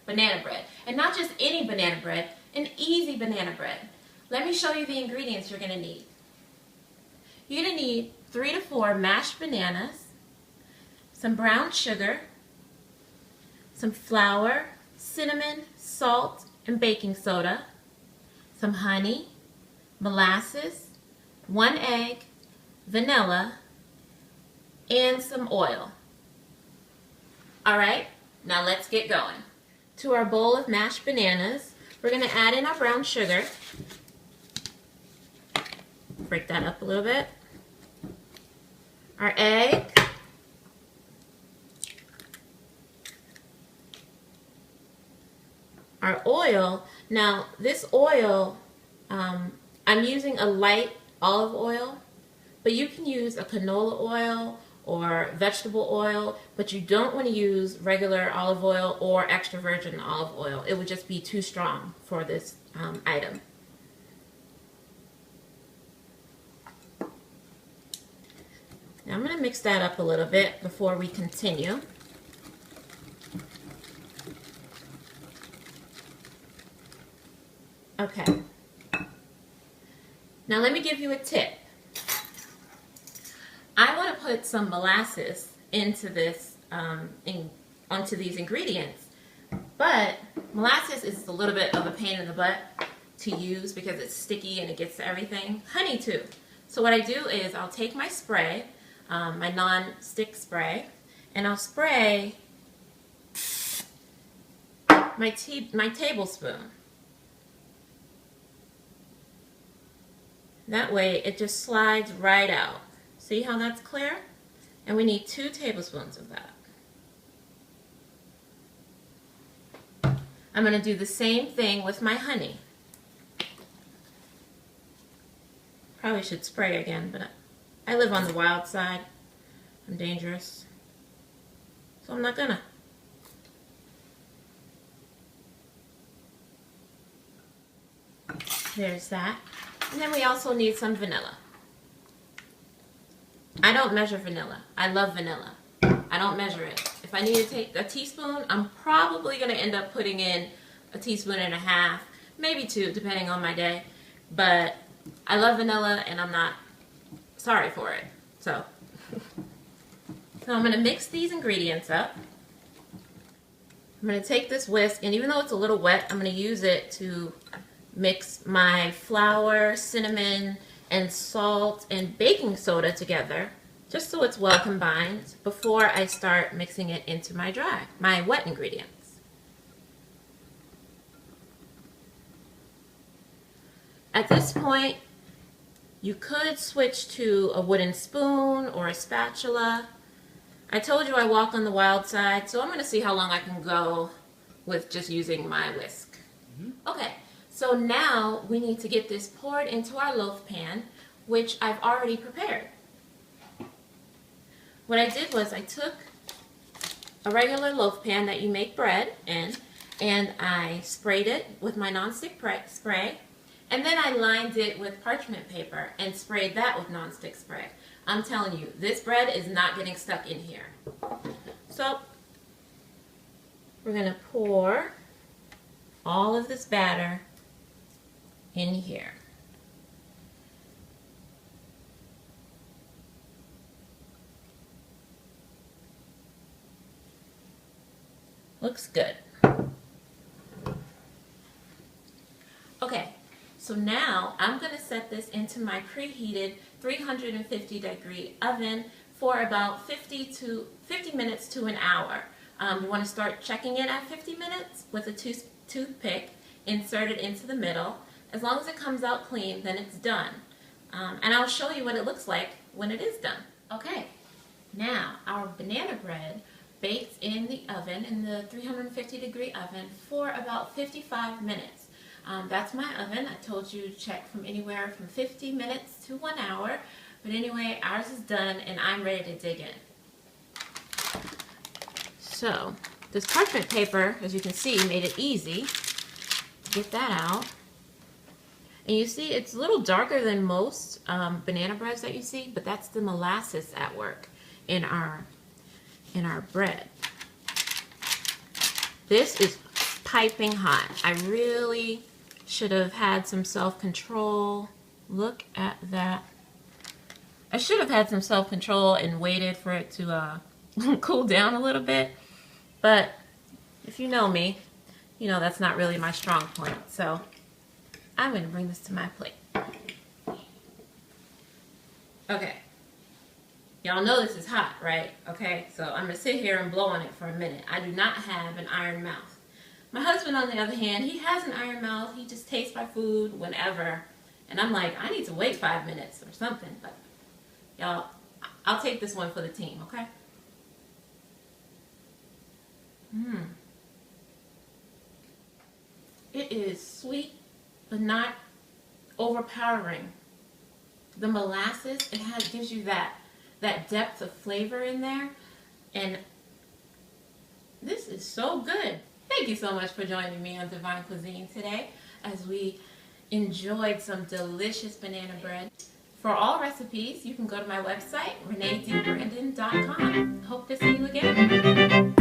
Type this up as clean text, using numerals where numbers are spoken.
banana bread. And not just any banana bread, an easy banana bread. Let me show you the ingredients you're going to need. You're going to need 3 to 4 mashed bananas, some brown sugar, some flour, cinnamon, salt, and baking soda, some honey, molasses, 1 egg, vanilla, and some oil. Alright, now let's get going. To our bowl of mashed bananas, we're going to add in our brown sugar. Break that up a little bit. Our egg. Our oil. Now this oil, I'm using a light olive oil, but you can use a canola oil or vegetable oil, but you don't want to use regular olive oil or extra virgin olive oil. It would just be too strong for this item. Now I'm going to mix that up a little bit before we continue. Okay. Now let me give you a tip. I want to put some molasses into this, onto these ingredients, but molasses is a little bit of a pain in the butt to use because it's sticky and it gets to everything. Honey too. So what I do is I'll take my spray, my non-stick spray, and I'll spray my tablespoon. That way it just slides right out. See how that's clear? And we need 2 tablespoons of that. I'm going to do the same thing with my honey. Probably should spray again, but I live on the wild side. I'm dangerous. So I'm not gonna. There's that. And then we also need some vanilla. I don't measure vanilla. I love vanilla. I don't measure it. If I need to take a teaspoon, I'm probably going to end up putting in a teaspoon and a half, maybe 2, depending on my day. But I love vanilla and I'm not sorry for it. So I'm going to mix these ingredients up. I'm going to take this whisk, and even though it's a little wet, I'm going to use it to mix my flour, cinnamon, and salt and baking soda together, just so it's well combined before I start mixing it into my wet ingredients. At this point, you could switch to a wooden spoon or a spatula. I told you I walk on the wild side, so I'm going to see how long I can go with just using my whisk. Okay. So now we need to get this poured into our loaf pan, which I've already prepared. What I did was I took a regular loaf pan that you make bread in, and I sprayed it with my nonstick spray, and then I lined it with parchment paper and sprayed that with nonstick spray. I'm telling you, this bread is not getting stuck in here. So we're going to pour all of this batter in here. Looks good. Okay, so now I'm going to set this into my preheated 350-degree oven for about 50 minutes to an hour. You want to start checking it at 50 minutes with a toothpick, insert it into the middle. As long as it comes out clean, then it's done. And I'll show you what it looks like when it is done. Okay, now our banana bread bakes in the oven, in the 350-degree oven, for about 55 minutes. That's my oven. I told you to check from anywhere from 50 minutes to 1 hour. But anyway, ours is done and I'm ready to dig in. So, this parchment paper, as you can see, made it easy to get that out. And you see, it's a little darker than most banana breads that you see, but that's the molasses at work in our bread. This is piping hot. I really should have had some self-control. Look at that. I should have had some self-control and waited for it to cool down a little bit. But if you know me, you know that's not really my strong point. So I'm going to bring this to my plate. Okay. Y'all know this is hot, right? Okay, so I'm going to sit here and blow on it for a minute. I do not have an iron mouth. My husband, on the other hand, he has an iron mouth. He just tastes my food whenever. And I'm like, I need to wait 5 minutes or something. But y'all, I'll take this one for the team, okay? It is sweet, but not overpowering. The molasses, gives you that depth of flavor in there. And this is so good. Thank you so much for joining me on Divine Cuisine today as we enjoyed some delicious banana bread. For all recipes, you can go to my website, reneedbrandon.com. Hope to see you again.